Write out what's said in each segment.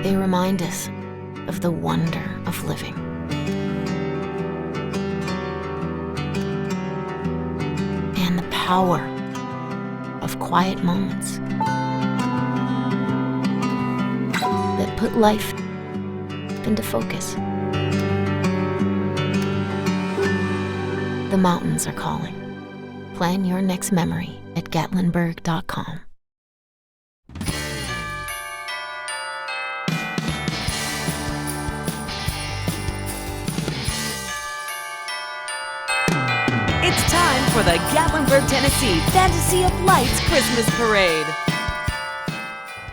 They remind us of the wonder of living. And the power of quiet moments that put life into focus. The mountains are calling. Plan your next memory at Gatlinburg.com. It's time for the Gatlinburg, Tennessee Fantasy of Lights Christmas Parade.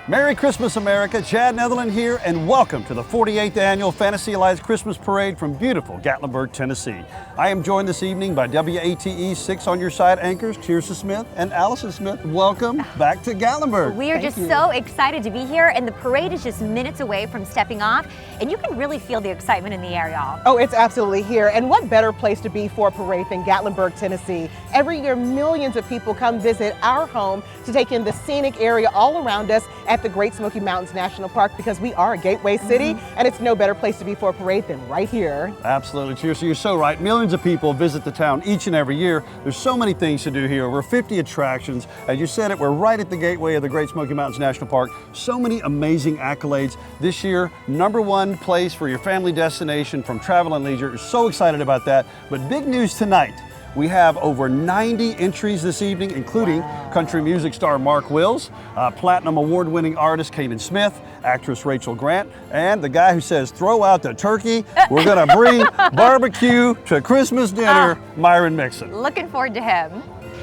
Merry Christmas, America. Chad Netherland here, and welcome to the 48th Annual Fantasy of Lights Christmas Parade from beautiful Gatlinburg, Tennessee. I am joined this evening by WATE 6 on your side anchors, Tearsa Smith and Allison Smith. Welcome back to Gatlinburg. We are so excited to be here, and the parade is just minutes away from stepping off, and you can really feel the excitement in the air, y'all. Oh, it's absolutely here, and what better place to be for a parade than Gatlinburg, Tennessee? Every year, millions of people come visit our home to take in the scenic area all around us at the Great Smoky Mountains National Park, because we are a gateway city, and it's no better place to be for a parade than right here. Absolutely, Tearsa, you're so right. Millions of people visit the town each and every year. There's so many things to do here, over 50 attractions. As you said it, we're right at the gateway of the Great Smoky Mountains National Park. So many amazing accolades. This year, #1 place for your family destination from Travel and Leisure. So excited about that. But big news tonight. We have over 90 entries this evening, including country music star Mark Wills, platinum award-winning artist Kanan Smith, actress Rachel Grant, and the guy who says, throw out the turkey, we're gonna bring barbecue to Christmas dinner, Myon Mixon. Looking forward to him.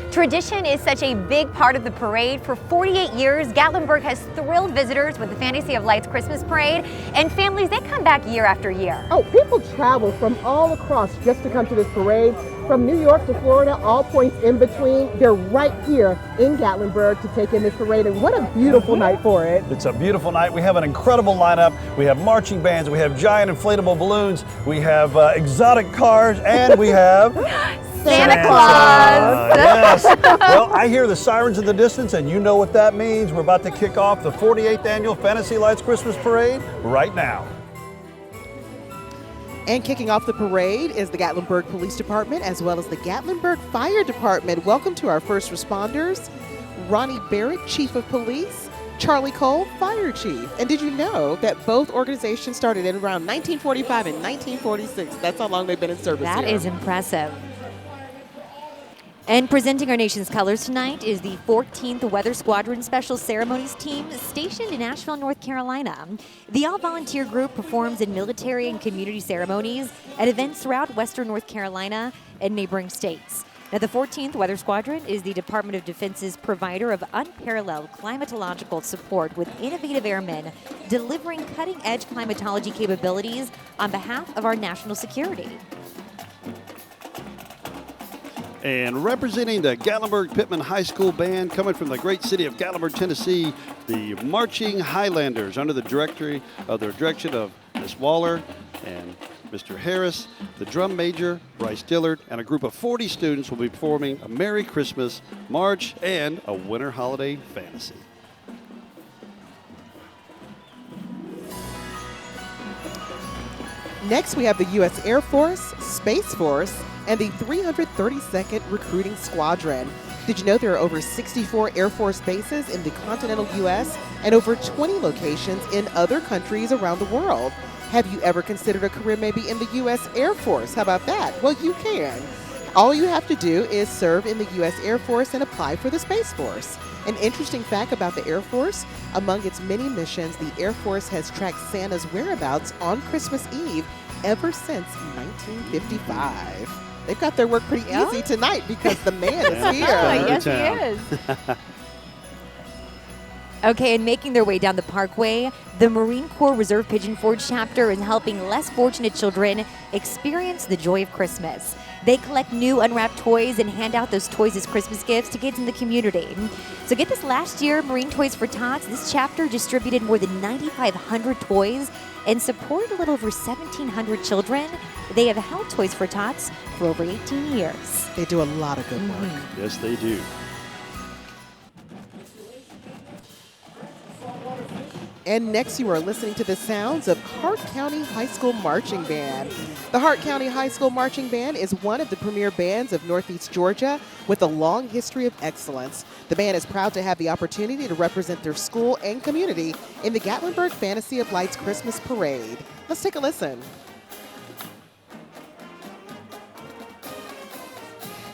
Tradition is such a big part of the parade. For 48 years, Gatlinburg has thrilled visitors with the Fantasy of Lights Christmas Parade, and families, they come back year after year. Oh, people travel from all across just to come to this parade. From New York to Florida, all points in between. They're right here in Gatlinburg to take in this parade, and what a beautiful night for it. It's a beautiful night. We have an incredible lineup. We have marching bands, we have giant inflatable balloons, we have exotic cars, and we have Santa Claus. Yes. Well, I hear the sirens in the distance, and you know what that means. We're about to kick off the 48th Annual Fantasy Lights Christmas Parade right now. And kicking off the parade is the Gatlinburg Police Department as well as the Gatlinburg Fire Department. Welcome to our first responders, Ronnie Barrett, Chief of Police, Charlie Cole, Fire Chief. And did you know that both organizations started in around 1945 and 1946? That's how long they've been in service That here. is impressive. And presenting our nation's colors tonight is the 14th Weather Squadron Special Ceremonies Team stationed in Asheville, North Carolina. The all-volunteer group performs in military and community ceremonies at events throughout western North Carolina and neighboring states. Now, the 14th Weather Squadron is the Department of Defense's provider of unparalleled climatological support with innovative airmen delivering cutting-edge climatology capabilities on behalf of our national security. And representing the Gallenberg Pittman High School Band, coming from the great city of Gatlinburg, Tennessee, the Marching Highlanders, under the direction of Miss Waller and Mr. Harris. The drum major, Bryce Dillard, and a group of 40 students will be performing a Merry Christmas March and a Winter Holiday Fantasy. Next, we have the U.S. Air Force, Space Force, and the 332nd Recruiting Squadron. Did you know there are over 64 Air Force bases in the continental U.S. and over 20 locations in other countries around the world? Have you ever considered a career maybe in the U.S. Air Force? How about that? Well, you can. All you have to do is serve in the U.S. Air Force and apply for the Space Force. An interesting fact about the Air Force, among its many missions, the Air Force has tracked Santa's whereabouts on Christmas Eve ever since 1955. They've got their work pretty easy tonight because the man is here. Yes, he is. Okay, and making their way down the Parkway, the Marine Corps Reserve Pigeon Forge chapter is helping less fortunate children experience the joy of Christmas. They collect new unwrapped toys and hand out those toys as Christmas gifts to kids in the community. So get this, last year, Marine Toys for Tots, this chapter distributed more than 9,500 toys and supported a little over 1,700 children. They have held Toys for Tots for over 18 years. They do a lot of good work. Yes, they do. And next, you are listening to the sounds of Hart County High School Marching Band. The Hart County High School Marching Band is one of the premier bands of Northeast Georgia with a long history of excellence. The band is proud to have the opportunity to represent their school and community in the Gatlinburg Fantasy of Lights Christmas Parade. Let's take a listen.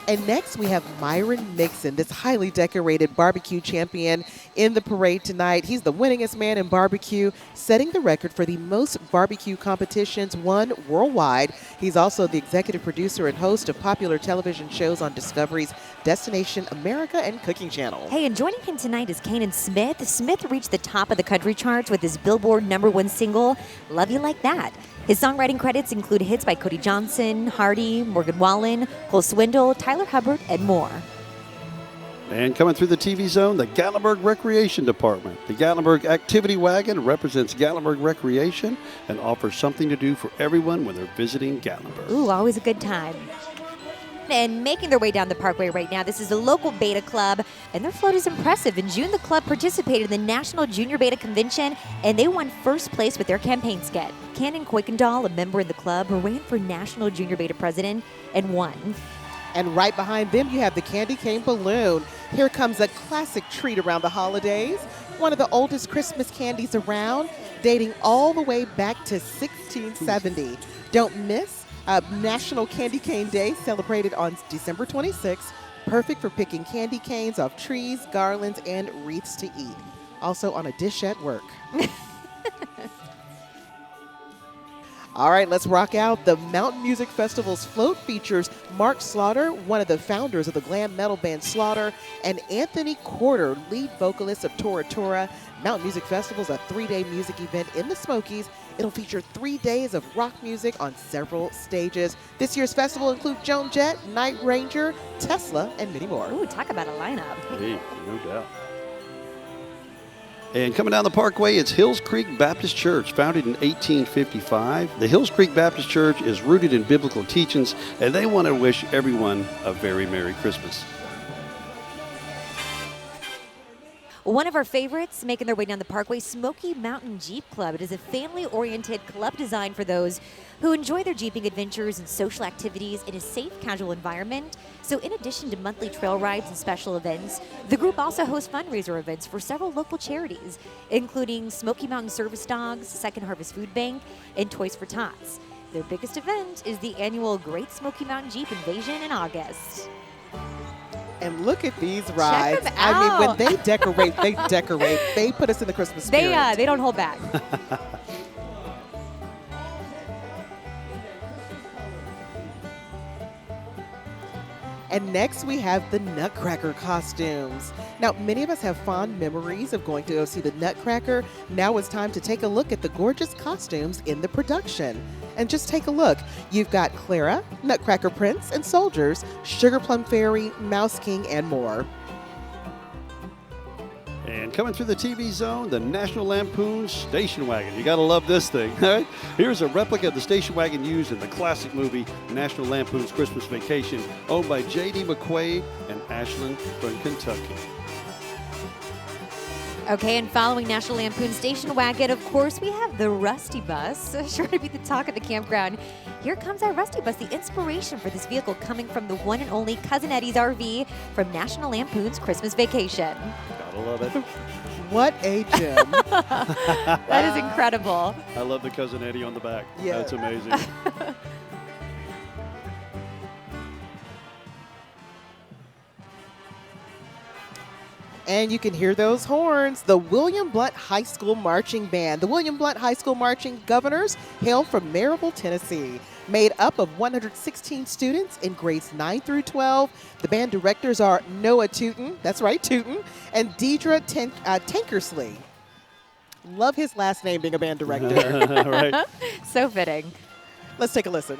And next, we have Myon Mixon, this highly decorated barbecue champion in the parade tonight. He's the winningest man in barbecue, setting the record for the most barbecue competitions won worldwide. He's also the executive producer and host of popular television shows on Discovery's Destination America and Cooking Channel. Hey, and joining him tonight is Kanan Smith. Smith reached the top of the country charts with his Billboard #1 single, Love You Like That. His songwriting credits include hits by Cody Johnson, Hardy, Morgan Wallen, Cole Swindle, Tyler Hubbard, and more. And coming through the TV zone, the Gallenberg Recreation Department. The Gallenberg Activity Wagon represents Gallenberg Recreation and offers something to do for everyone when they're visiting Gallenberg. Ooh, always a good time. And making their way down the parkway right now, this is the local Beta Club, and their float is impressive. In June, the club participated in the National Junior Beta Convention, and they won first place with their campaign skit. Cannon Kuykendall, a member in the club, ran for National Junior Beta President and won. And right behind them, you have the Candy Cane Balloon. Here comes a classic treat around the holidays. One of the oldest Christmas candies around, dating all the way back to 1670. Don't miss National Candy Cane Day, celebrated on December 26th. Perfect for picking candy canes off trees, garlands, and wreaths to eat. Also on a dish at work. All right, let's rock out. The Mountain Music Festival's float features Mark Slaughter, one of the founders of the glam metal band Slaughter, and Anthony Corder, lead vocalist of Tora Tora. Mountain Music Festival is a 3-day music event in the Smokies. It'll feature 3 days of rock music on several stages. This year's festival includes Joan Jett, Night Ranger, Tesla, and many more. Ooh, talk about a lineup. Hey, no doubt. And coming down the parkway, it's Hills Creek Baptist Church, founded in 1855. The Hills Creek Baptist Church is rooted in biblical teachings, and they want to wish everyone a very Merry Christmas. One of our favorites making their way down the parkway, Smoky Mountain Jeep Club. It is a family-oriented club designed for those who enjoy their jeeping adventures and social activities in a safe, casual environment. So in addition to monthly trail rides and special events, the group also hosts fundraiser events for several local charities, including Smoky Mountain Service Dogs, Second Harvest Food Bank, and Toys for Tots. Their biggest event is the annual Great Smoky Mountain Jeep Invasion in August. And look at these rides. Check them I mean, when out. they decorate, they decorate. They put us in the Christmas spirit. They don't hold back. And next we have the Nutcracker Costumes. Now, many of us have fond memories of going to go see the Nutcracker. Now it's time to take a look at the gorgeous costumes in the production. And just take a look. You've got Clara, Nutcracker Prince and Soldiers, Sugar Plum Fairy, Mouse King, and more. And coming through the TV zone, the National Lampoon Station Wagon. You got to love this thing, all right? Here's a replica of the station wagon used in the classic movie National Lampoon's Christmas Vacation, owned by J.D. McCoy and Ashland from Kentucky. Okay, and following National Lampoon Station Wagon, of course, we have the Rusty Bus, sure to be the talk of the campground. Here comes our Rusty Bus, the inspiration for this vehicle coming from the one and only Cousin Eddie's RV from National Lampoon's Christmas Vacation. Gotta love it. What a gem. That is incredible. I love the Cousin Eddie on the back. Yeah. That's amazing. And you can hear those horns. The William Blount High School Marching Band. The William Blount High School Marching Governors hail from Maryville, Tennessee. Made up of 116 students in grades 9 through 12. The band directors are Noah Tootin, that's right, Tootin, and Deidre Tankersley. Love his last name being a band director. Right. So fitting. Let's take a listen.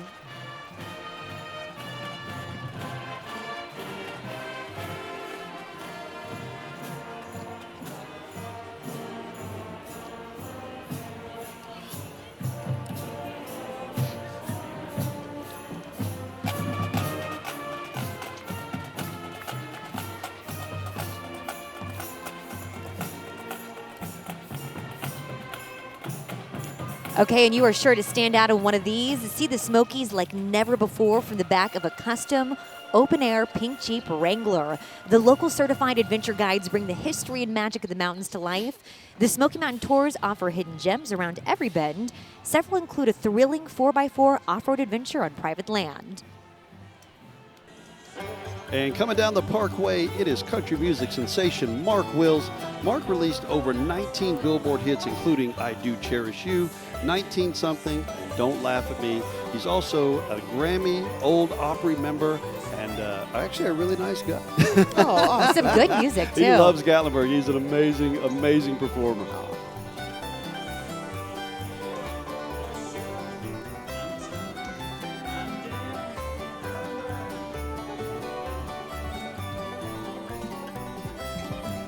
Okay, and you are sure to stand out in one of these. See the Smokies like never before from the back of a custom open-air pink Jeep Wrangler. The local certified adventure guides bring the history and magic of the mountains to life. The Smoky Mountain tours offer hidden gems around every bend. Several include a thrilling 4x4 off-road adventure on private land. And coming down the Parkway, it is country music sensation Mark Wills. Mark released over 19 Billboard hits, including I Do Cherish You, 19-something, and Don't Laugh at Me. He's also a Grammy Old Opry member, and actually a really nice guy. Oh, awesome. Some good music, too. He loves Gatlinburg. He's an amazing, amazing performer.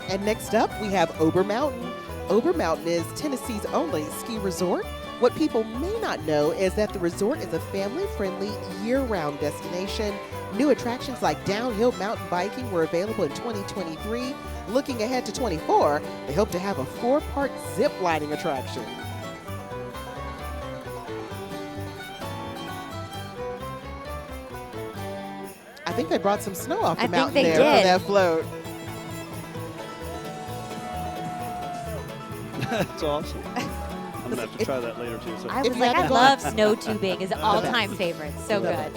And next up, we have Ober Mountain. Ober Mountain is Tennessee's only ski resort. What people may not know is that the resort is a family-friendly, year-round destination. New attractions like downhill mountain biking were available in 2023. Looking ahead to 24, they hope to have a 4-part zip lining attraction. I think they brought some snow off the mountain there for that float. That's awesome. I'm going to have to try that later, too. So. I love snow tubing. It's all-time favorite. So good.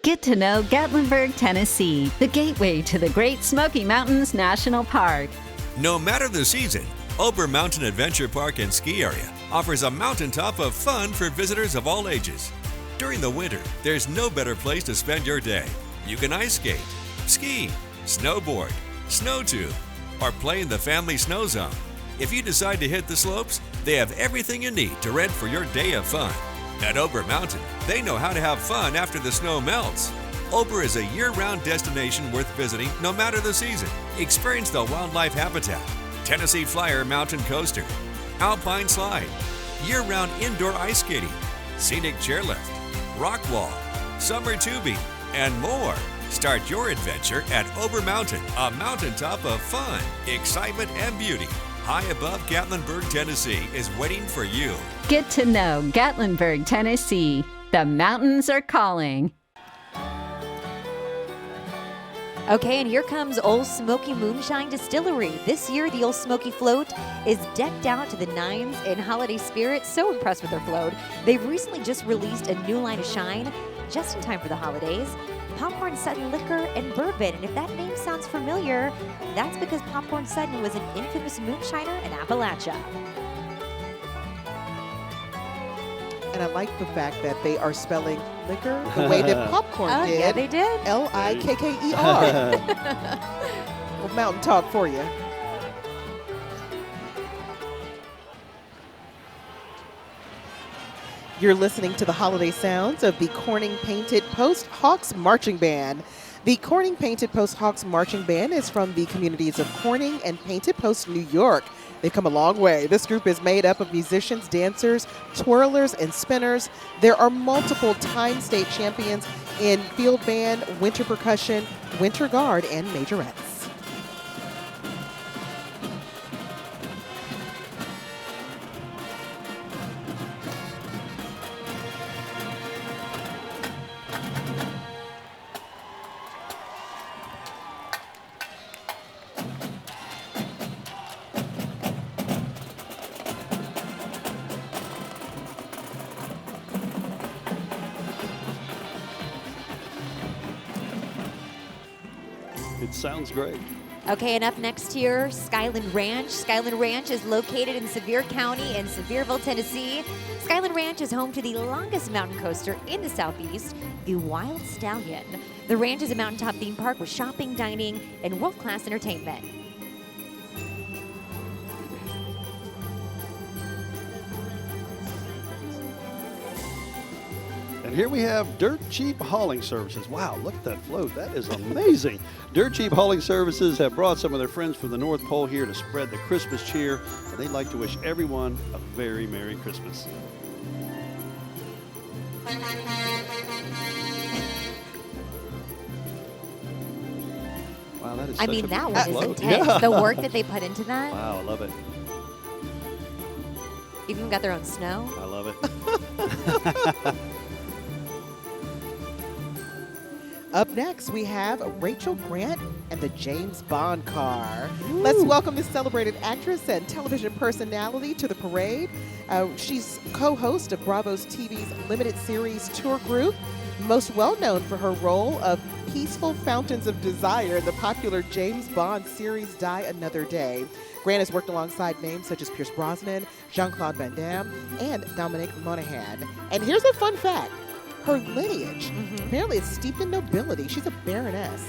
Get to know Gatlinburg, Tennessee, the gateway to the Great Smoky Mountains National Park. No matter the season, Ober Mountain Adventure Park and Ski Area offers a mountaintop of fun for visitors of all ages. During the winter, there's no better place to spend your day. You can ice skate, ski, snowboard, snow tube, or play in the family snow zone. If you decide to hit the slopes, they have everything you need to rent for your day of fun. At Ober Mountain, they know how to have fun after the snow melts. Ober is a year-round destination worth visiting no matter the season. Experience the wildlife habitat, Tennessee Flyer Mountain Coaster, Alpine Slide, year-round indoor ice skating, scenic chairlift, rock wall, summer tubing, and more. Start your adventure at Ober Mountain, a mountaintop of fun, excitement, and beauty. High above Gatlinburg, Tennessee is waiting for you. Get to know Gatlinburg, Tennessee. The mountains are calling. Okay, and here comes Old Smoky Moonshine Distillery. This year, the Old Smoky float is decked out to the nines in holiday spirit. So impressed with their float. They've recently just released a new line of shine just in time for the holidays. Popcorn Sutton Liquor and Bourbon. And if that name sounds familiar, that's because Popcorn Sutton was an infamous moonshiner in Appalachia. And I like the fact that they are spelling liquor the way that popcorn did. Yeah, they did. L-I-K-K-E-R. Well, mountain talk for you. You're listening to the holiday sounds of the Corning Painted Post Hawks Marching Band. The Corning Painted Post Hawks Marching Band is from the communities of Corning and Painted Post, New York. They've come a long way. This group is made up of musicians, dancers, twirlers, and spinners. There are multiple time state champions in field band, winter percussion, winter guard, and majorettes. It sounds great. Okay, and up next here, Skyland Ranch. Skyland Ranch is located in Sevier County in Sevierville, Tennessee. Skyland Ranch is home to the longest mountain coaster in the Southeast, the Wild Stallion. The ranch is a mountaintop theme park with shopping, dining, and world-class entertainment. And here we have Dirt Cheap Hauling Services. Wow, look at that float. That is amazing. Dirt Cheap Hauling Services have brought some of their friends from the North Pole here to spread the Christmas cheer, and they'd like to wish everyone a very Merry Christmas. Wow, Wow, that is I such mean, a that big one is float. intense. Yeah. The work that they put into that. Wow, I love it. Even got their own snow. I love it. Up next, we have Rachel Grant and the James Bond car. Let's welcome this celebrated actress and television personality to the parade. She's co-host of Bravo's TV's limited series tour group, most well known for her role of Peaceful Fountains of Desire in the popular James Bond series Die Another Day. Grant has worked alongside names such as Pierce Brosnan, Jean-Claude Van Damme, and Dominic Monaghan. And here's a fun fact. Her lineage, apparently it's steeped in nobility. She's a baroness,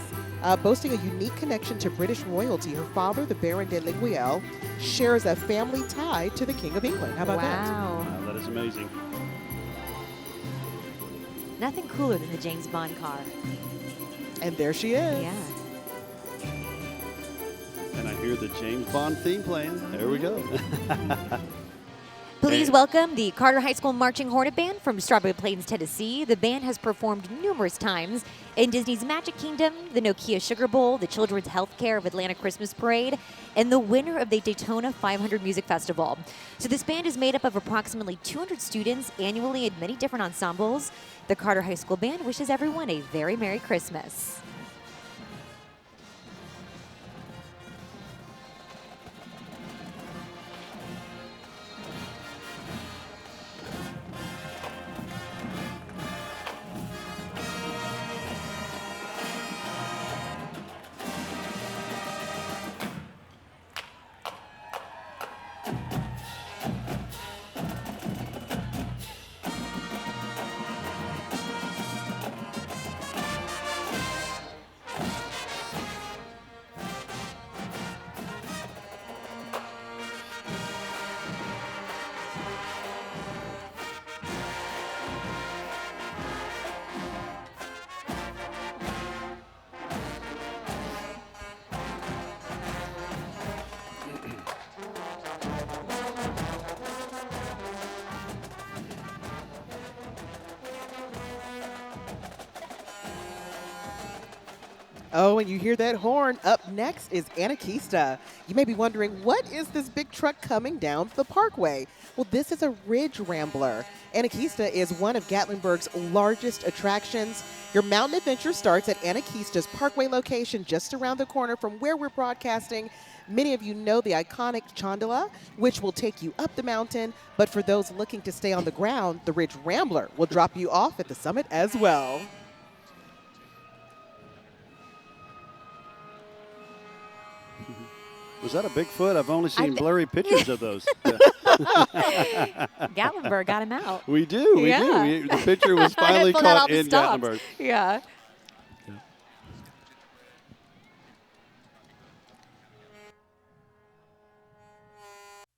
boasting a unique connection to British royalty. Her father, the Baron de Linguiel, shares a family tie to the King of England. How about that? Wow. Wow, that is amazing. Nothing cooler than the James Bond car. And there she is. Yeah. And I hear the James Bond theme playing. There we go. Please welcome the Carter High School Marching Hornet Band from Strawberry Plains, Tennessee. The band has performed numerous times in Disney's Magic Kingdom, the Nokia Sugar Bowl, the Children's Healthcare of Atlanta Christmas Parade, and the winner of the Daytona 500 Music Festival. So this band is made up of approximately 200 students annually in many different ensembles. The Carter High School Band wishes everyone a very Merry Christmas. Oh, and you hear that horn. Up next is Anarchista. You may be wondering, what is this big truck coming down the parkway? Well, this is a Ridge Rambler. Anarchista is one of Gatlinburg's largest attractions. Your mountain adventure starts at Anachista's Parkway location just around the corner from where we're broadcasting. Many of you know the iconic Chondola, which will take you up the mountain. But for those looking to stay on the ground, the Ridge Rambler will drop you off at the summit as well. Was that a Bigfoot? I've only seen blurry pictures of those. Gatlinburg got him out. We do. The picture was finally caught in Gatlinburg. Yeah.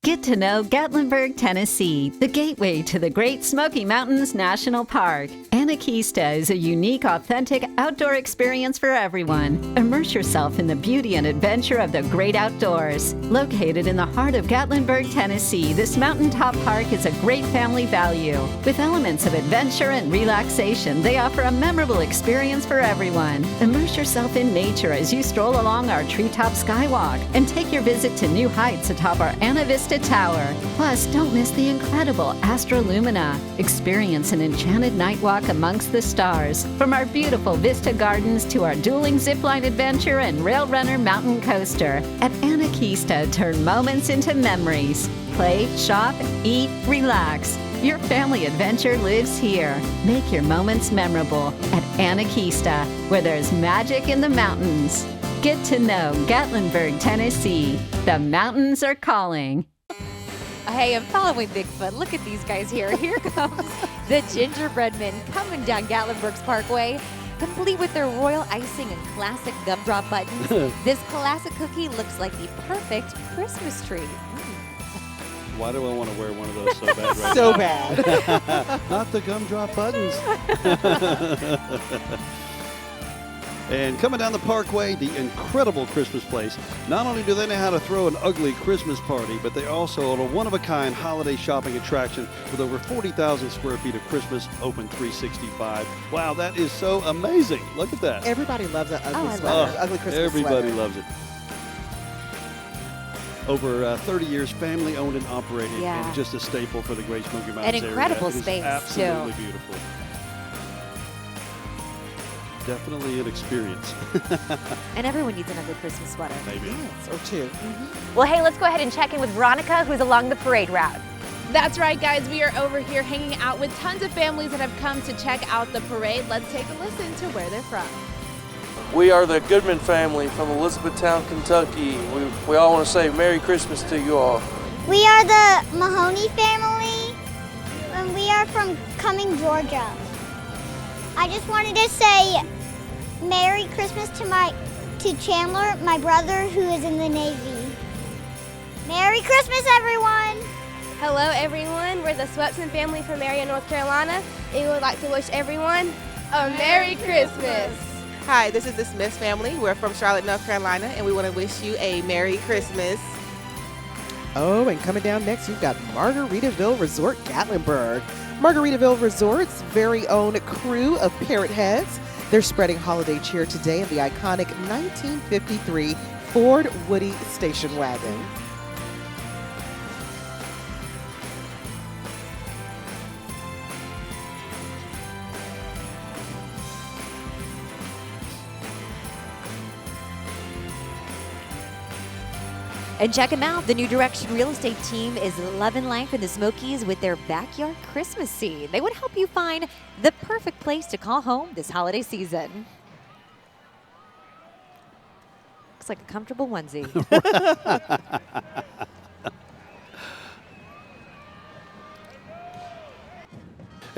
Get to know Gatlinburg, Tennessee, the gateway to the Great Smoky Mountains National Park. Anarchista is a unique, authentic outdoor experience for everyone. Immerse yourself in the beauty and adventure of the great outdoors. Located in the heart of Gatlinburg, Tennessee, this mountaintop park is a great family value. With elements of adventure and relaxation, they offer a memorable experience for everyone. Immerse yourself in nature as you stroll along our treetop skywalk and take your visit to new heights atop our Anna Vista Tower. Plus, don't miss the incredible Astrolumina. Experience an enchanted night walk amongst the stars. From our beautiful Vista Gardens to our dueling zipline adventure and Rail Runner mountain coaster. At Anarchista, turn moments into memories. Play, shop, eat, relax. Your family adventure lives here. Make your moments memorable at Anarchista, where there's magic in the mountains. Get to know Gatlinburg, Tennessee. The mountains are calling. Hey, I'm following Bigfoot. Look at these guys here. Here comes the Gingerbread Men coming down Gatlinburg's Parkway, complete with their royal icing and classic gumdrop buttons. This classic cookie looks like the perfect Christmas tree. Why do I want to wear one of those so bad right So now? bad. Not the gumdrop buttons. And coming down the Parkway, the incredible Christmas place. Not only do they know how to throw an ugly Christmas party, but they also own a one-of-a-kind holiday shopping attraction with over 40,000 square feet of Christmas open 365. Wow, that is so amazing. Look at that. Everybody loves an ugly sweater, ugly Christmas Everybody sweater. loves it. Over 30 years, family owned and operated, Yeah. and just a staple for the Great Smoky Mountains area. An incredible It is space, absolutely too. beautiful. Definitely an experience. And everyone needs an ugly Christmas sweater. Maybe. Yes, or two. Well, hey, let's go ahead and check in with Veronica, who's along the parade route. That's right, guys. We are over here hanging out with tons of families that have come to check out the parade. Let's take a listen to where they're from. We are the Goodman family from Elizabethtown, Kentucky. We all want to say Merry Christmas to you all. We are the Mahoney family, and we are from Cumming, Georgia. I just wanted to say Merry Christmas to Chandler, my brother who is in the Navy. Merry Christmas, everyone! Hello, everyone. We're the Swepson family from Marion, North Carolina, and we would like to wish everyone a Merry Christmas. Hi, this is the Smith family. We're from Charlotte, North Carolina, and we want to wish you a Merry Christmas. Oh, and coming down next, you've got Margaritaville Resort Gatlinburg. Margaritaville Resort's very own crew of parrot heads. They're spreading holiday cheer today in the iconic 1953 Ford Woody station wagon. And check them out. The New Direction Real Estate team is loving life in the Smokies with their backyard Christmas scene. They would help you find the perfect place to call home this holiday season. Looks like a comfortable onesie.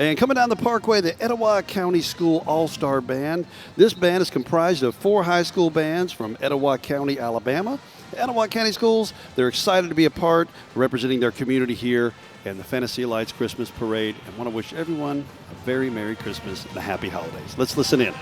And coming down the Parkway, the Etowah County School All-Star Band. This band is comprised of 4 high school bands from Etowah County, Alabama. The Etowah County Schools, they're excited to be a part, representing their community here and the Fantasy Lights Christmas Parade, and want to wish everyone a very Merry Christmas and a Happy Holidays. Let's listen in.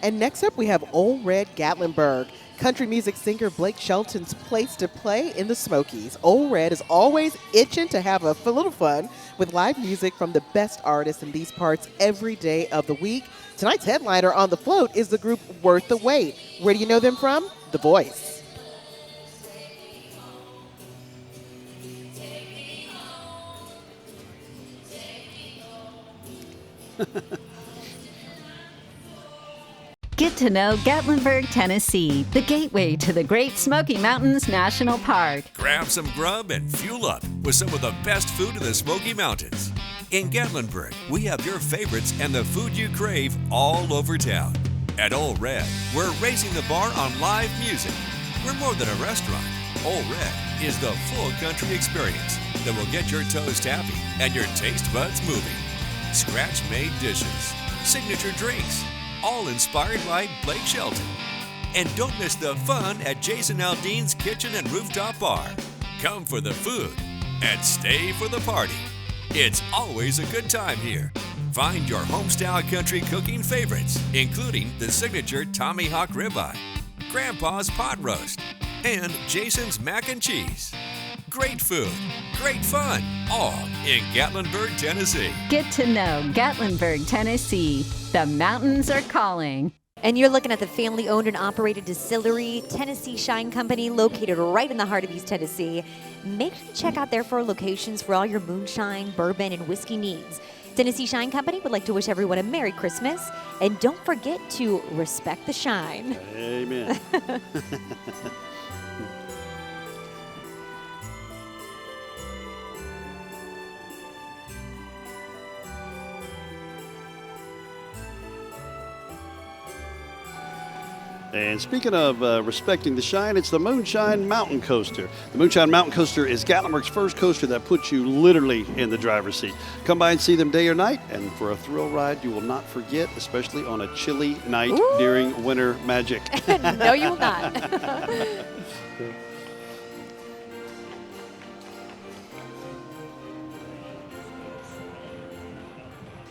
And next up, we have Old Red Gatlinburg. Country music singer Blake Shelton's place to play in the Smokies. Old Red is always itching to have a little fun with live music from the best artists in these parts every day of the week. Tonight's headliner on the float is the group Worth the Wait. Where do you know them from? The Voice. Get to know Gatlinburg, Tennessee, the gateway to the Great Smoky Mountains National Park. Grab some grub and fuel up with some of the best food in the Smoky Mountains. In Gatlinburg, we have your favorites and the food you crave all over town. At Old Red, we're raising the bar on live music. We're more than a restaurant. Old Red is the full country experience that will get your toes tappy and your taste buds moving. Scratch-made dishes, signature drinks, all inspired by Blake Shelton. And don't miss the fun at Jason Aldean's Kitchen and Rooftop Bar. Come for the food and stay for the party. It's always a good time here. Find your homestyle country cooking favorites, including the signature Tommy Hawk ribeye, Grandpa's pot roast, and Jason's mac and cheese. great food, great fun, all in Gatlinburg, Tennessee. Get to know Gatlinburg, Tennessee. The mountains are calling. And you're looking at the family-owned and operated distillery, Tennessee Shine Company, located right in the heart of East Tennessee. Make sure to check out their 4 locations for all your moonshine, bourbon, and whiskey needs. Tennessee Shine Company would like to wish everyone a Merry Christmas, and don't forget to respect the shine. Amen. And speaking of respecting the shine, it's the Moonshine Mountain Coaster. The Moonshine Mountain Coaster is Gatlinburg's first coaster that puts you literally in the driver's seat. Come by and see them day or night, and for a thrill ride you will not forget, especially on a chilly night during winter magic. No, you will not.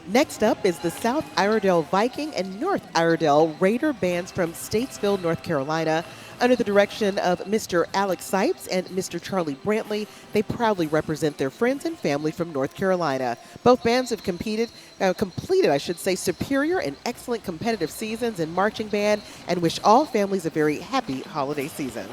Next up is the South Iredell Viking and North Iredell Raider bands from Statesville, North Carolina. Under the direction of Mr. Alex Sipes and Mr. Charlie Brantley, they proudly represent their friends and family from North Carolina. Both bands have completed superior and excellent competitive seasons in marching band, and wish all families a very happy holiday season.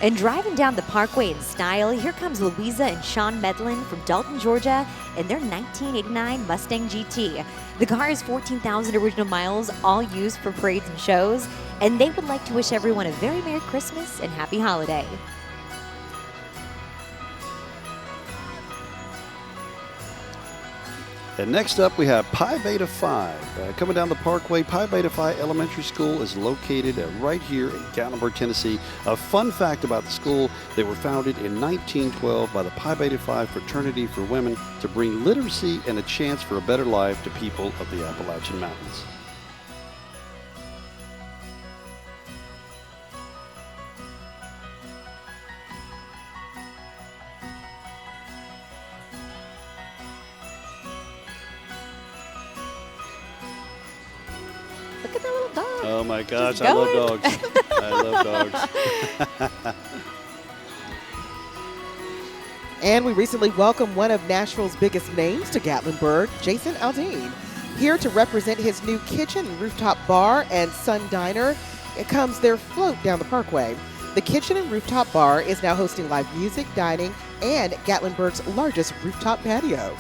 And driving down the parkway in style, here comes Louisa and Sean Medlin from Dalton, Georgia, in their 1989 Mustang GT. The car has 14,000 original miles, all used for parades and shows, and they would like to wish everyone a very Merry Christmas and Happy Holiday. And next up, we have Pi Beta Phi. Coming down the parkway, Pi Beta Phi Elementary School is located right here in Gallenberg, Tennessee. A fun fact about the school, they were founded in 1912 by the Pi Beta Phi fraternity for women to bring literacy and a chance for a better life to people of the Appalachian Mountains. Look at that little dog. Oh my gosh, Just I love going. dogs. I love dogs. And we recently welcomed one of Nashville's biggest names to Gatlinburg, Jason Aldean. Here to represent his new Kitchen Rooftop Bar and Sun Diner, it comes their float down the parkway. The Kitchen and Rooftop Bar is now hosting live music, dining, and Gatlinburg's largest rooftop patio.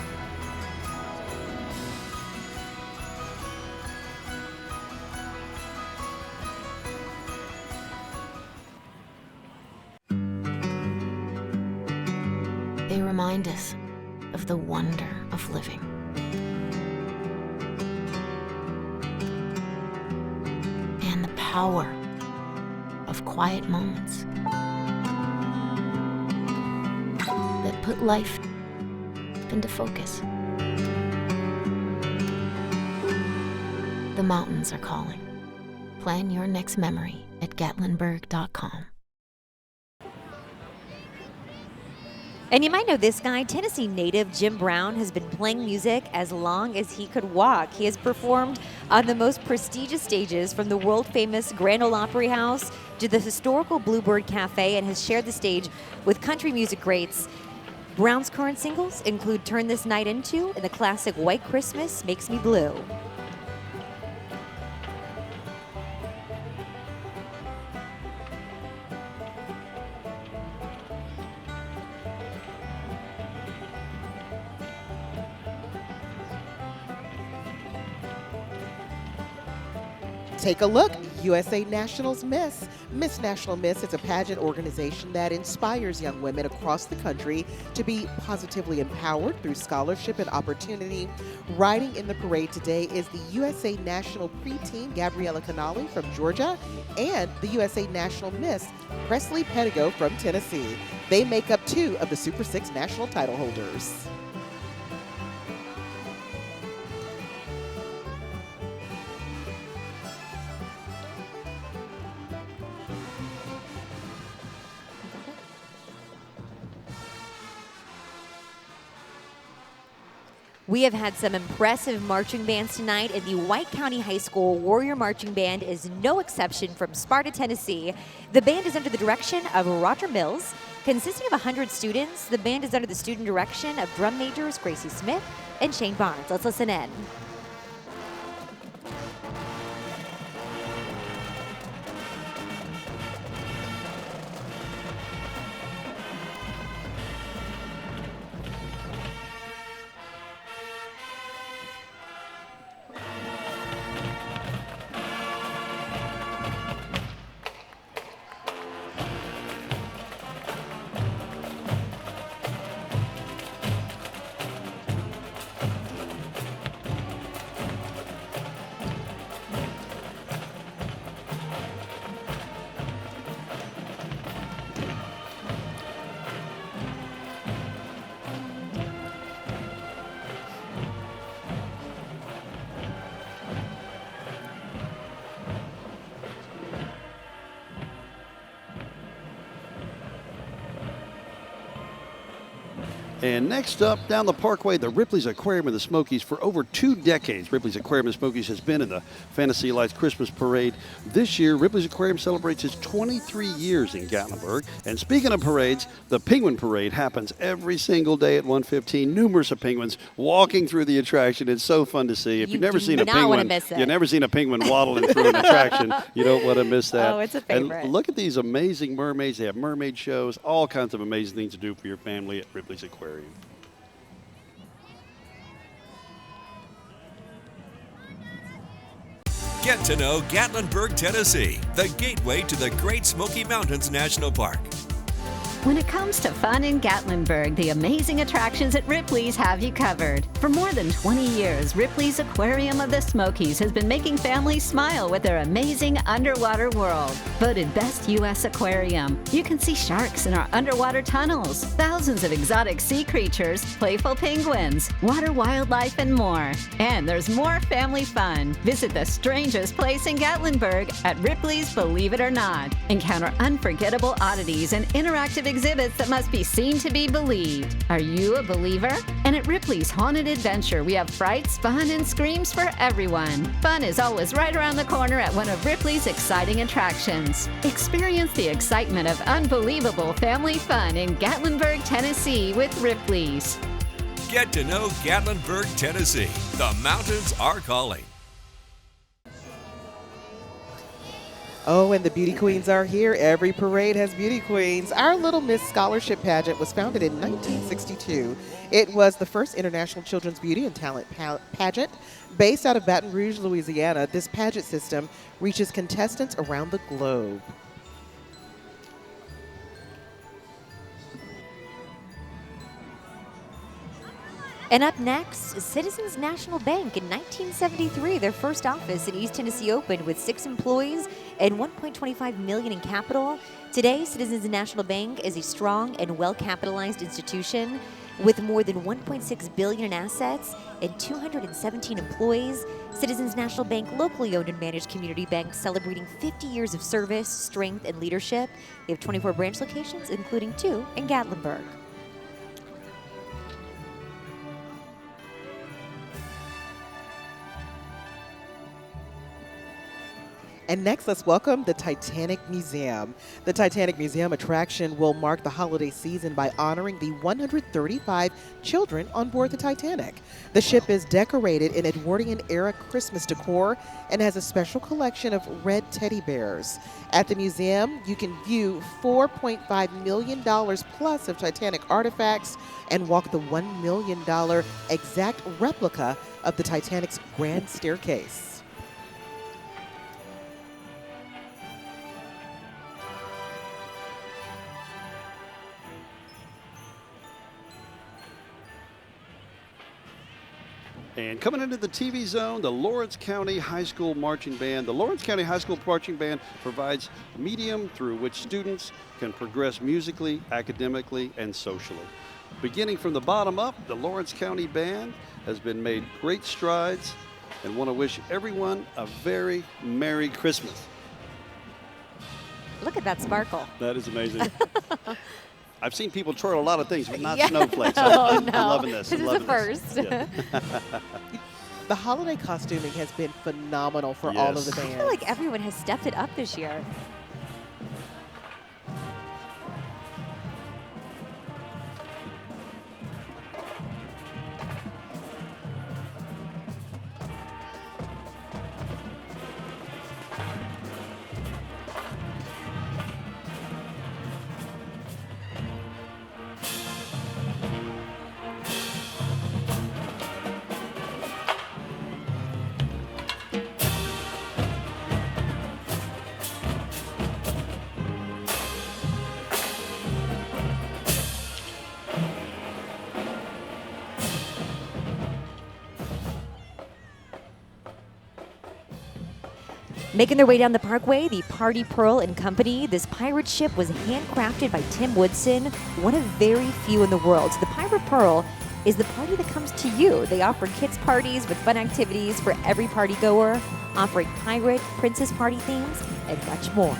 They remind us of the wonder of living. And the power of quiet moments that put life into focus. The mountains are calling. Plan your next memory at Gatlinburg.com. And you might know this guy, Tennessee native Jim Brown has been playing music as long as he could walk. He has performed on the most prestigious stages, from the world-famous Grand Ole Opry House to the historical Bluebird Cafe, and has shared the stage with country music greats. Brown's current singles include Turn This Night Into and the classic White Christmas Makes Me Blue. Take a look, USA Nationals Miss. Miss National Miss is a pageant organization that inspires young women across the country to be positively empowered through scholarship and opportunity. Riding in the parade today is the USA National Preteen Gabriella Canali from Georgia and the USA National Miss Presley Pettigo from Tennessee. They make up 2 of the Super 6 national title holders. We have had some impressive marching bands tonight, and the White County High School Warrior Marching Band is no exception from Sparta, Tennessee. The band is under the direction of Roger Mills. Consisting of 100 students, the band is under the student direction of drum majors Gracie Smith and Shane Barnes. Let's listen in. And next up, down the parkway, the Ripleys Aquarium of the Smokies. For over 2 decades, Ripleys Aquarium of the Smokies has been in the Fantasy Lights Christmas Parade. This year, Ripleys Aquarium celebrates its 23 years in Gatlinburg. And speaking of parades, the Penguin Parade happens every single day at 1:15. Numerous of penguins walking through the attraction. It's so fun to see. If you've never seen a penguin, you've never seen a penguin waddling through an attraction, you don't want to miss that. Oh, it's a favorite. And look at these amazing mermaids. They have mermaid shows, all kinds of amazing things to do for your family at Ripleys Aquarium. Get to know Gatlinburg, Tennessee, the gateway to the Great Smoky Mountains National Park. When it comes to fun in Gatlinburg, the amazing attractions at Ripley's have you covered. For more than 20 years, Ripley's Aquarium of the Smokies has been making families smile with their amazing underwater world. Voted Best U.S. Aquarium, you can see sharks in our underwater tunnels, thousands of exotic sea creatures, playful penguins, water wildlife, and more. And there's more family fun. Visit the strangest place in Gatlinburg at Ripley's Believe It or Not. Encounter unforgettable oddities and interactive exhibits that must be seen to be believed. Are you a believer? And at Ripley's Haunted Adventure, we have frights, fun, and screams for everyone. Fun is always right around the corner at one of Ripley's exciting attractions. Experience the excitement of unbelievable family fun in Gatlinburg, Tennessee with Ripley's. Get to know Gatlinburg, Tennessee. The mountains are calling. Oh, and the beauty queens are here. Every parade has beauty queens. Our Little Miss Scholarship Pageant was founded in 1962. It was the first international children's beauty and talent pageant. Based out of Baton Rouge, Louisiana, this pageant system reaches contestants around the globe. And up next, Citizens National Bank. In 1973, their first office in East Tennessee opened with 6 employees and $1.25 million in capital. Today, Citizens National Bank is a strong and well-capitalized institution with more than $1.6 billion in assets and 217 employees. Citizens National Bank, locally owned and managed community bank, celebrating 50 years of service, strength, and leadership. They have 24 branch locations, including 2 in Gatlinburg. And next, let's welcome the Titanic Museum. The Titanic Museum attraction will mark the holiday season by honoring the 135 children on board the Titanic. The ship is decorated in Edwardian-era Christmas decor and has a special collection of red teddy bears. At the museum, you can view $4.5 million plus of Titanic artifacts and walk the $1 million exact replica of the Titanic's grand staircase. And coming into the TV zone, the Lawrence County High School Marching Band. The Lawrence County High School Marching Band provides a medium through which students can progress musically, academically, and socially. Beginning from the bottom up, the Lawrence County Band has been made great strides and want to wish everyone a very Merry Christmas. Look at that sparkle. That is amazing. I've seen people twirl a lot of things, but not Yeah. snowflakes. Oh, I'm no. loving this. This I'm is the loving this. first. Yeah. The holiday costuming has been phenomenal for all of the Yes. bands. I feel like everyone has stepped it up this year. Making their way down the parkway, the Party Pearl and Company. This pirate ship was handcrafted by Tim Woodson, one of very few in the world. So the Pirate Pearl is the party that comes to you. They offer kids' parties with fun activities for every party goer, offering pirate, princess party themes, and much more.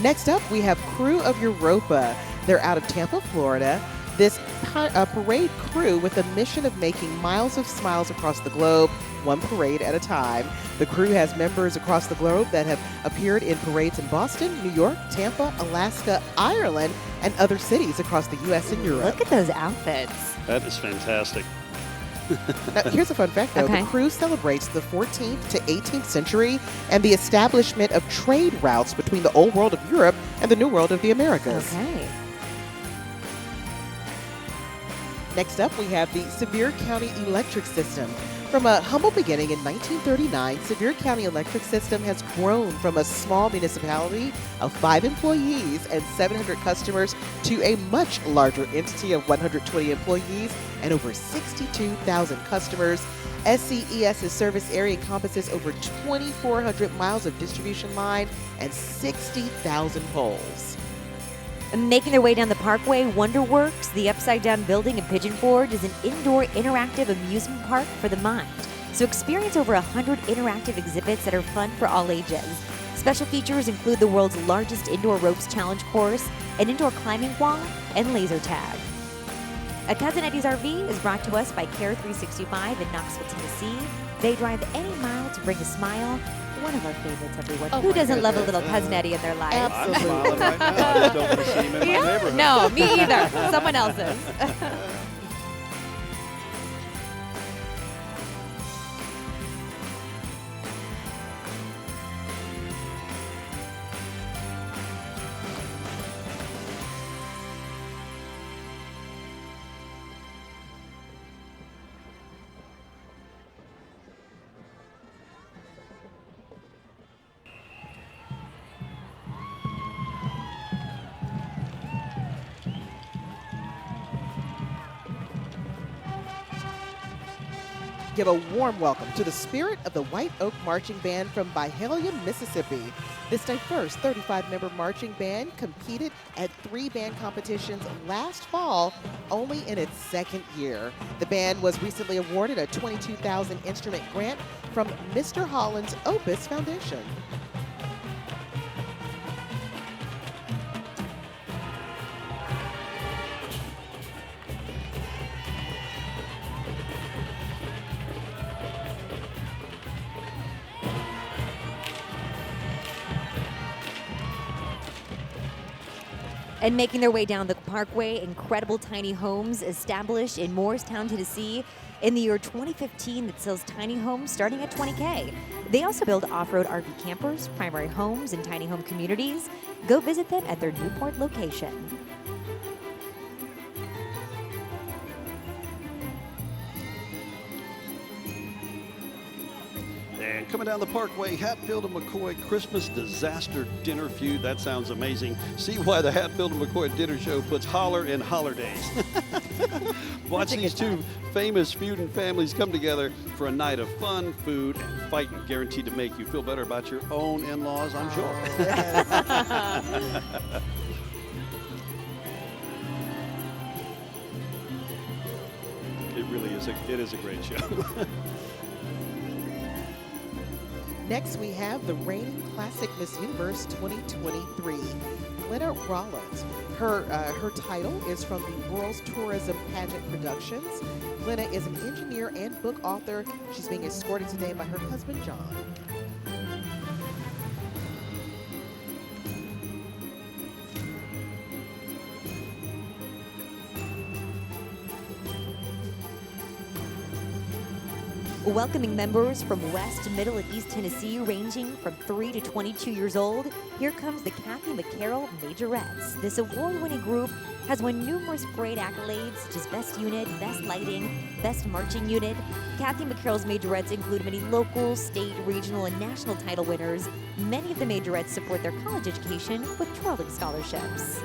Next up, we have Crew of Europa. They're out of Tampa, Florida. This parade crew with a mission of making miles of smiles across the globe, one parade at a time. The crew has members across the globe that have appeared in parades in Boston, New York, Tampa, Alaska, Ireland, and other cities across the U.S. and Europe. Look at those outfits. That is fantastic. Now, here's a fun fact, though. Okay. The cruise celebrates the 14th to 18th century and the establishment of trade routes between the old world of Europe and the new world of the Americas. Okay. Next up, we have the Sevier County Electric System. From a humble beginning in 1939, Sevier County Electric System has grown from a small municipality of 5 employees and 700 customers to a much larger entity of 120 employees and over 62,000 customers. SCES's service area encompasses over 2,400 miles of distribution line and 60,000 poles. Making their way down the parkway, Wonderworks, the upside-down building in Pigeon Forge, is an indoor interactive amusement park for the mind. So experience over 100 interactive exhibits that are fun for all ages. Special features include the world's largest indoor ropes challenge course, an indoor climbing wall, and laser tag. A Cousin Eddie's RV is brought to us by Care 365 in Knoxville, Tennessee. They drive any mile to bring a smile. One of our favorites, everyone. Oh, Who my doesn't love a goodness. little Cousin Eddie in their life? I'm smiling right now. I just don't want to see him in my neighborhood. No, me either. Someone else's. Give a warm welcome to the spirit of the White Oak Marching Band from Byhalia, Mississippi. This diverse 35-member marching band competed at 3 band competitions last fall, only in its 2nd year. The band was recently awarded a $22,000 instrument grant from Mr. Holland's Opus Foundation. And making their way down the parkway, incredible tiny homes established in Morristown, Tennessee in the year 2015 that sells tiny homes starting at $20K. They also build off-road RV campers, primary homes, and tiny home communities. Go visit them at their Newport location. And coming down the Parkway, Hatfield and McCoy Christmas Disaster Dinner Feud. That sounds amazing. See why the Hatfield and McCoy Dinner Show puts holler in holidays. Watch these two famous feuding families come together for a night of fun, food, and fighting, guaranteed to make you feel better about your own in-laws, I'm sure. It really is. It is a great show. Next, we have the reigning Classic Miss Universe 2023, Glenna Rollins. Her title is from the World's Tourism Pageant Productions. Glenna is an engineer and book author. She's being escorted today by her husband, John. Welcoming members from West, Middle, and East Tennessee, ranging from 3 to 22 years old, here comes the Kathy McCarroll Majorettes. This award-winning group has won numerous parade accolades, such as Best Unit, Best Lighting, Best Marching Unit. Kathy McCarroll's Majorettes include many local, state, regional, and national title winners. Many of the Majorettes support their college education with twirling scholarships.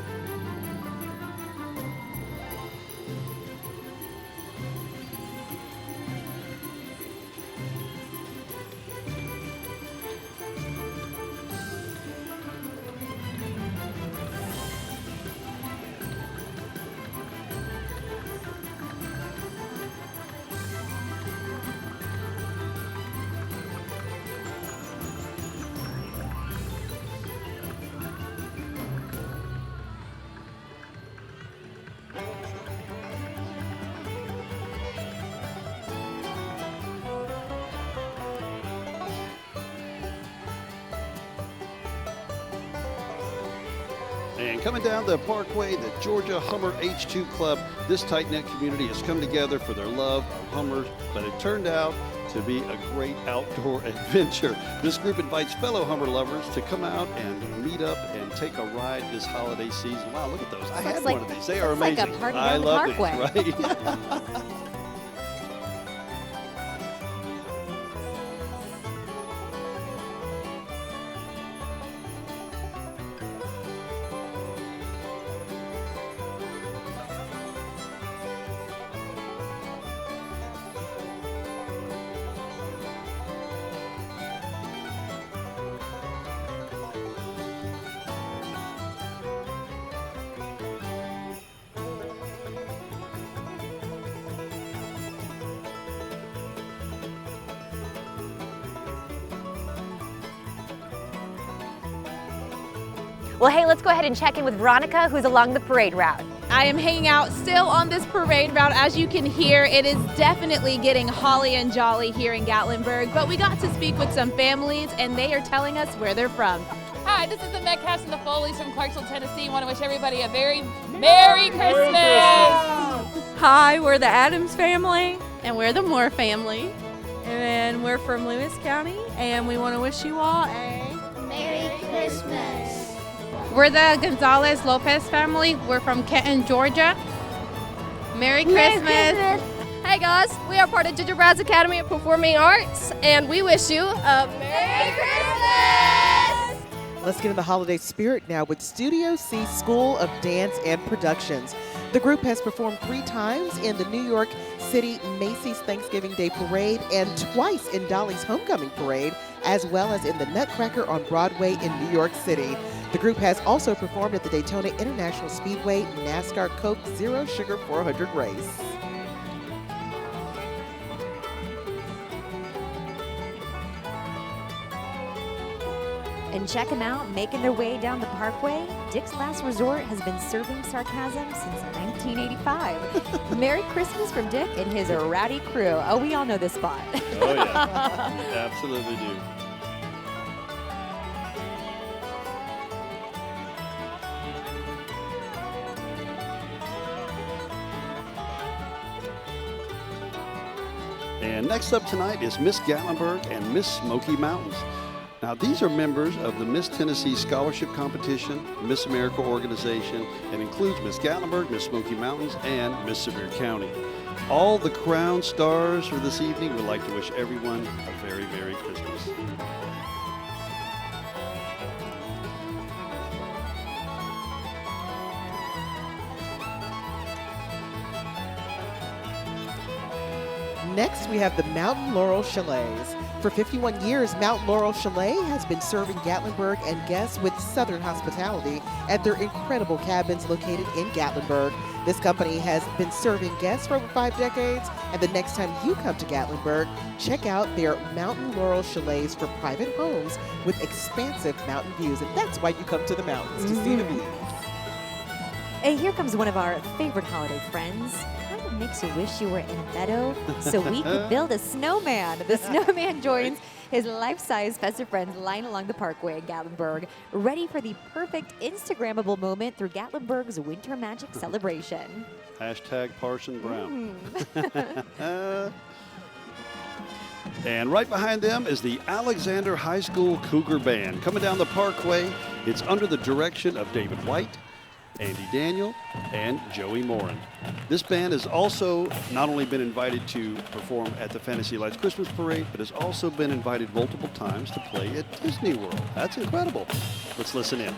And coming down the Parkway, the Georgia Hummer H2 Club. This tight-knit community has come together for their love of Hummers, but it turned out to be a great outdoor adventure. This group invites fellow Hummer lovers to come out and meet up and take a ride this holiday season. Wow, look at those. I had one of these. They are amazing. Like a party I down the love Parkway. these, right? Well, hey, let's go ahead and check in with Veronica, who's along the parade route. I am hanging out still on this parade route. As you can hear, it is definitely getting holly and jolly here in Gatlinburg, but we got to speak with some families and they are telling us where they're from. Hi, this is the Metcalfs and the Foleys from Clarksville, Tennessee. Want to wish everybody a very Merry Christmas! Hi, we're the Adams family. And we're the Moore family. And we're from Lewis County, and we want to wish you all a Merry Christmas. We're the Gonzalez Lopez family. We're from Kenton, Georgia. Merry Christmas. Hey guys, we are part of Gingerbread Academy of Performing Arts, and we wish you a Merry Christmas! Let's get in the holiday spirit now with Studio C School of Dance and Productions. The group has performed 3 times in the New York City Macy's Thanksgiving Day Parade and twice in Dolly's Homecoming Parade, as well as in the Nutcracker on Broadway in New York City. The group has also performed at the Daytona International Speedway NASCAR Coke Zero Sugar 400 race. And check them out, making their way down the Parkway. Dick's Last Resort has been serving sarcasm since 1985. Merry Christmas from Dick and his rowdy crew. Oh, we all know this spot. Oh, yeah. We absolutely do. And next up tonight is Miss Gatlinburg and Miss Smoky Mountains. Now, these are members of the Miss Tennessee Scholarship Competition, Miss America organization, and includes Miss Gatlinburg, Miss Smoky Mountains, and Miss Sevier County. all the crown stars for this evening would like to wish everyone a very Merry Christmas. Next, we have the Mountain Laurel Chalets. For 51 years, Mountain Laurel Chalet has been serving Gatlinburg and guests with Southern hospitality at their incredible cabins located in Gatlinburg. This company has been serving guests for over 5 decades, and the next time you come to Gatlinburg, check out their Mountain Laurel Chalets for private homes with expansive mountain views, and that's why you come to the mountains, to see the views. And here comes one of our favorite holiday friends. Kind of makes you wish you were in a meadow so we could build a snowman. The snowman joins his life-size festive friends lying along the parkway in Gatlinburg, ready for the perfect Instagrammable moment through Gatlinburg's Winter Magic celebration. Hashtag Parson Brown. And right behind them is the Alexander High School Cougar Band. Coming down the parkway, it's under the direction of David White, Andy Daniel, and Joey Morin. This band has also not only been invited to perform at the Fantasy Lights Christmas Parade, but has also been invited multiple times to play at Disney World. That's incredible. Let's listen in.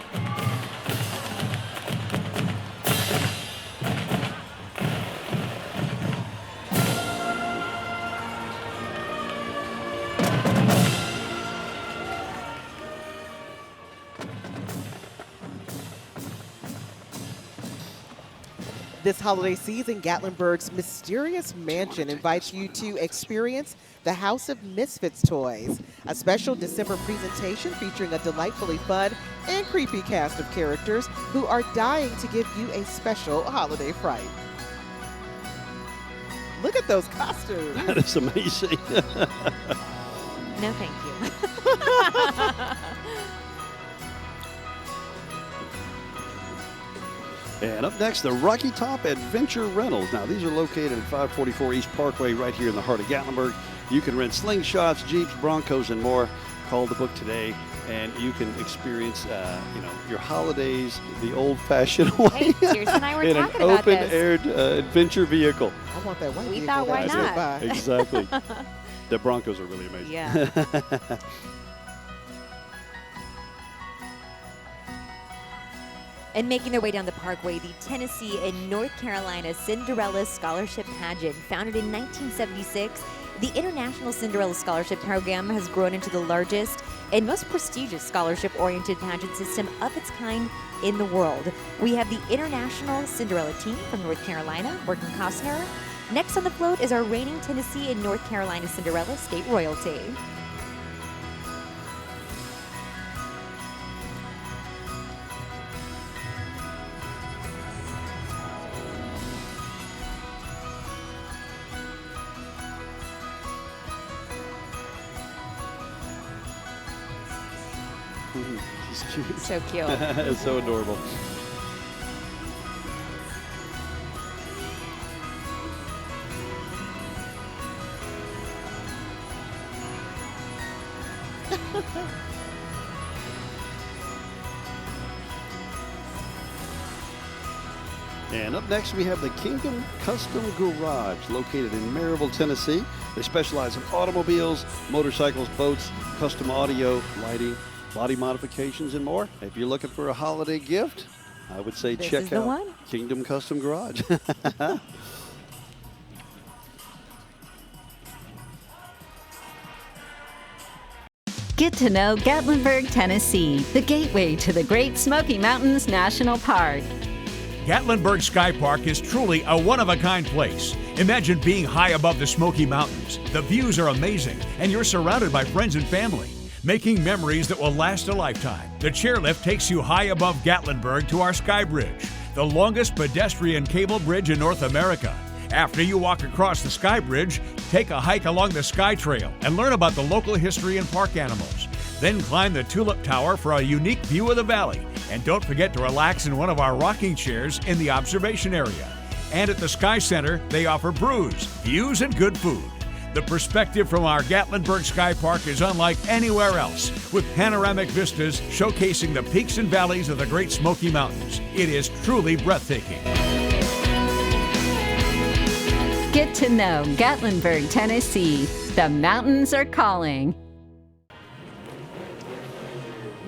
This holiday season, Gatlinburg's mysterious mansion invites you to experience the House of Misfits toys, a special December presentation featuring a delightfully fun and creepy cast of characters who are dying to give you a special holiday fright. Look at those costumes. That is amazing. No, thank you. And up next, the Rocky Top Adventure Rentals. Now, these are located at 544 East Parkway right here in the heart of Gatlinburg. You can rent slingshots, Jeeps, Broncos, and more. Call the book today, and you can experience, your holidays the old-fashioned way. Hey, Tearsa and I were in talking an about this. open-aired adventure vehicle. I want that white We vehicle thought, why that I not? buy. Exactly. The Broncos are really amazing. Yeah. And making their way down the parkway, the Tennessee and North Carolina Cinderella Scholarship Pageant. Founded in 1976, the International Cinderella Scholarship Program has grown into the largest and most prestigious scholarship-oriented pageant system of its kind in the world. We have the International Cinderella team from North Carolina, working Costner. Next on the float is our reigning Tennessee and North Carolina Cinderella state royalty. She's cute. So cute. It's so adorable. And up next, we have the Kingdom Custom Garage, located in Maryville, Tennessee. They specialize in automobiles, motorcycles, boats, custom audio, lighting, body modifications, and more. If you're looking for a holiday gift, I would say This check is the out one. Kingdom Custom Garage. Get to know Gatlinburg, Tennessee, the gateway to the Great Smoky Mountains National Park. Gatlinburg Sky Park is truly a one-of-a-kind place. Imagine being high above the Smoky Mountains. The views are amazing, and you're surrounded by friends and family, making memories that will last a lifetime. The chairlift takes you high above Gatlinburg to our Sky Bridge, the longest pedestrian cable bridge in North America. After you walk across the Sky Bridge, take a hike along the Sky Trail and learn about the local history and park animals. Then climb the Tulip Tower for a unique view of the valley. And don't forget to relax in one of our rocking chairs in the observation area. And at the Sky Center, they offer brews, views, and good food. The perspective from our Gatlinburg Sky Park is unlike anywhere else, with panoramic vistas showcasing the peaks and valleys of the Great Smoky Mountains. It is truly breathtaking. Get to know Gatlinburg, Tennessee. The mountains are calling.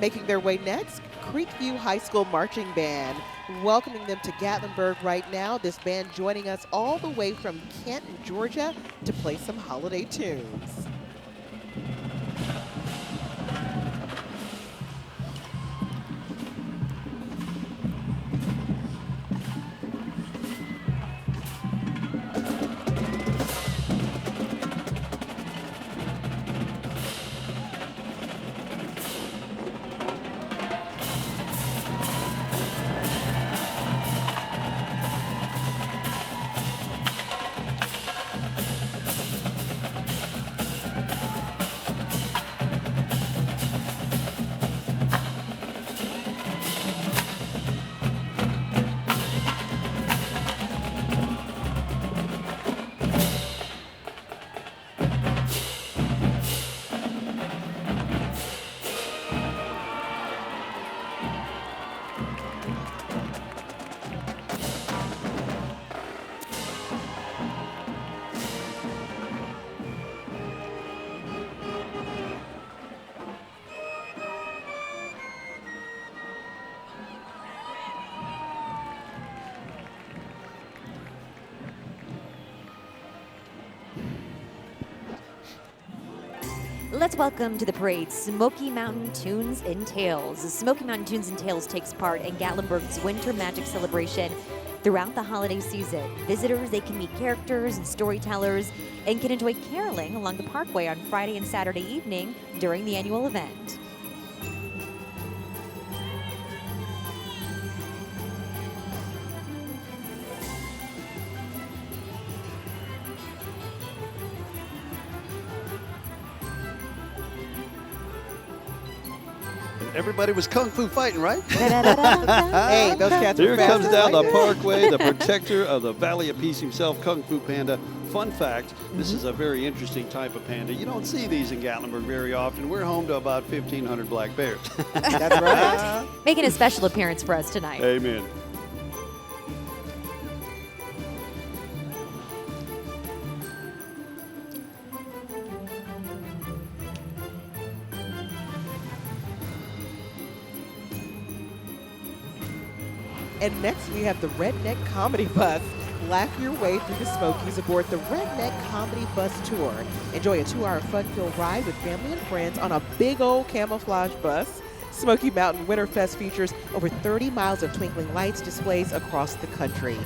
Making their way next, Creekview High School Marching Band. Welcoming them to Gatlinburg right now. This band joining us all the way from Canton, Georgia to play some holiday tunes. Let's welcome to the parade Smoky Mountain Tunes and Tales. Smoky Mountain Tunes and Tales takes part in Gatlinburg's Winter Magic Celebration throughout the holiday season. Visitors, they can meet characters and storytellers and can enjoy caroling along the parkway on Friday and Saturday evening during the annual event. Everybody was kung fu fighting, right? Hey, those cats Here are fast comes as down the lightning. parkway, the protector of the Valley of Peace himself, Kung Fu Panda. Fun fact, this is a very interesting type of panda. You don't see these in Gatlinburg very often. We're home to about 1,500 black bears. That's right. Making a special appearance for us tonight. Amen. And next we have the Redneck Comedy Bus. Laugh your way through the Smokies aboard the Redneck Comedy Bus Tour. Enjoy a 2-hour fun-filled ride with family and friends on a big old camouflage bus. Smoky Mountain Winterfest features over 30 miles of twinkling lights displays across the country.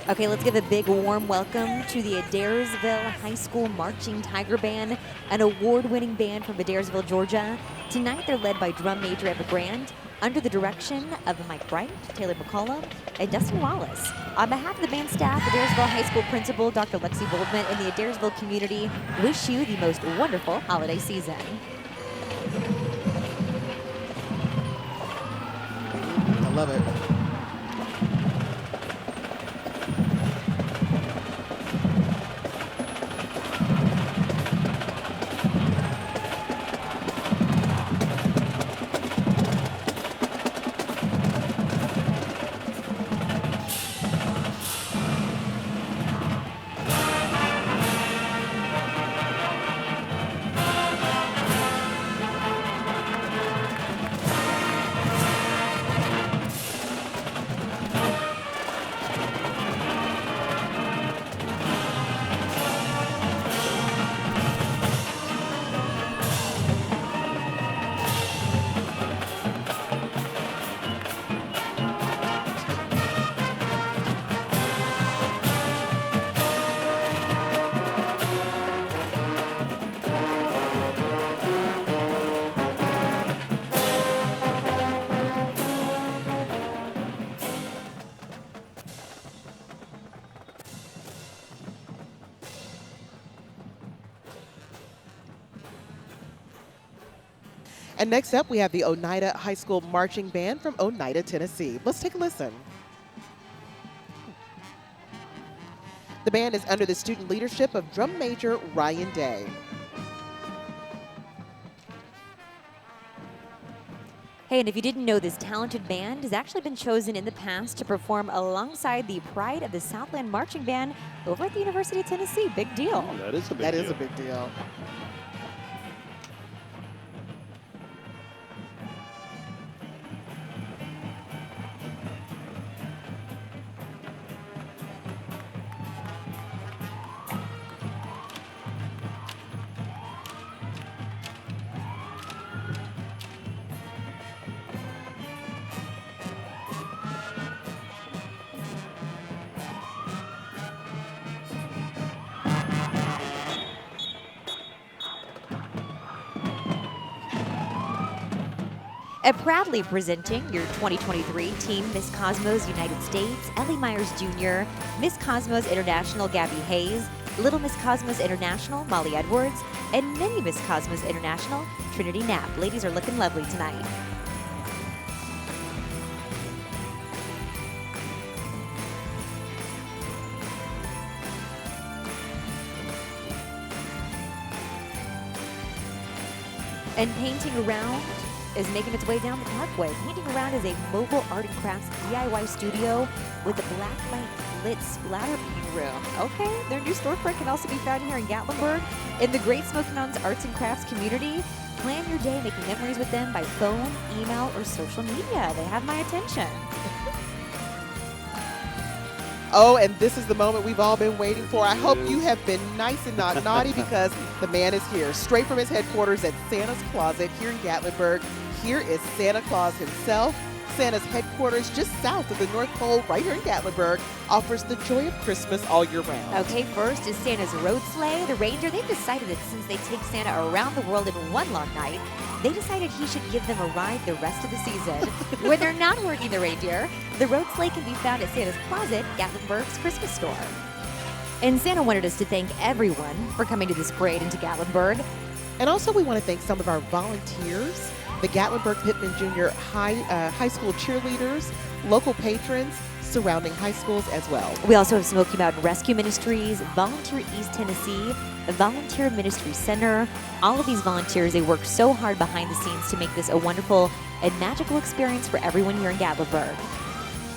Okay, let's give a big warm welcome to the Adairsville High School Marching Tiger Band, an award-winning band from Adairsville, Georgia. Tonight, they're led by drum major Evan Grand, under the direction of Mike Bright, Taylor McCullough, and Dustin Wallace. On behalf of the band staff, Adairsville High School Principal Dr. Lexi Boldman, and the Adairsville community wish you the most wonderful holiday season. I love it. And next up, we have the Oneida High School Marching Band from Oneida, Tennessee. Let's take a listen. band is under the student leadership of drum major Ryan Day. Hey, and if you didn't know, this talented band has actually been chosen in the past to perform alongside the Pride of the Southland Marching Band over at the University of Tennessee. Big deal. That is a big deal. That is a big deal. Proudly presenting your 2023 Team Miss Cosmos United States, Ellie Myers Jr., Miss Cosmos International Gabby Hayes, Little Miss Cosmos International Molly Edwards, and Mini Miss Cosmos International Trinity Knapp. Ladies are looking lovely tonight. And painting around is making its way down the parkway. Painting Around is a mobile art and crafts DIY studio with a black light lit splatter paint room. Okay, their new storefront can also be found here in Gatlinburg in the Great Smoky Mountains Arts and Crafts community. Plan your day making memories with them by phone, email, or social media. They have my attention. Oh, and this is the moment we've all been waiting for. I hope you have been nice and not naughty because the man is here, straight from his headquarters at Santa's Closet here in Gatlinburg. Here is Santa Claus himself. Santa's headquarters just south of the North Pole right here in Gatlinburg offers the joy of Christmas all year round. Okay, first is Santa's road sleigh. The reindeer, they've decided that since they take Santa around the world in one long night, they decided he should give them a ride the rest of the season. When they're not working the reindeer, the road sleigh can be found at Santa's Closet, Gatlinburg's Christmas store. And Santa wanted us to thank everyone for coming to this parade into Gatlinburg. And also we want to thank some of our volunteers, the Gatlinburg Pittman Jr. High School cheerleaders, local patrons, surrounding high schools as well. We also have Smoky Mountain Rescue Ministries, Volunteer East Tennessee, the Volunteer Ministry Center. All of these volunteers, they work so hard behind the scenes to make this a wonderful and magical experience for everyone here in Gatlinburg.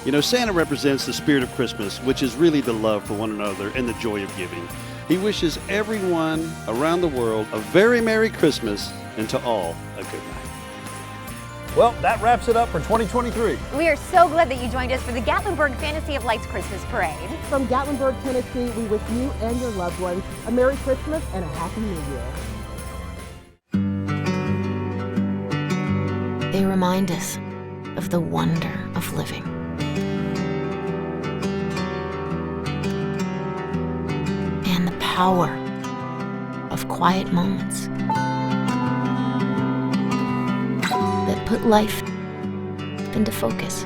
You know, Santa represents the spirit of Christmas, which is really the love for one another and the joy of giving. He wishes everyone around the world a very Merry Christmas and to all a good night. Well, that wraps it up for 2023. We are so glad that you joined us for the Gatlinburg Fantasy of Lights Christmas Parade. From Gatlinburg, Tennessee, we wish you and your loved ones a Merry Christmas and a Happy New Year. They remind us of the wonder of living. And the power of quiet moments that put life into focus.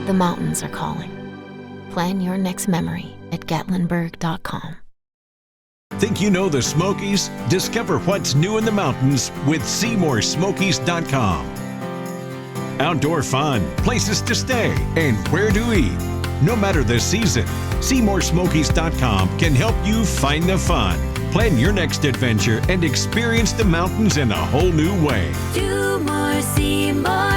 The mountains are calling. Plan your next memory at Gatlinburg.com. Think you know the Smokies? Discover what's new in the mountains with SeymourSmokies.com. Outdoor fun, places to stay, and where to eat. No matter the season, SeymourSmokies.com can help you find the fun. Plan your next adventure and experience the mountains in a whole new way. Do more, see more.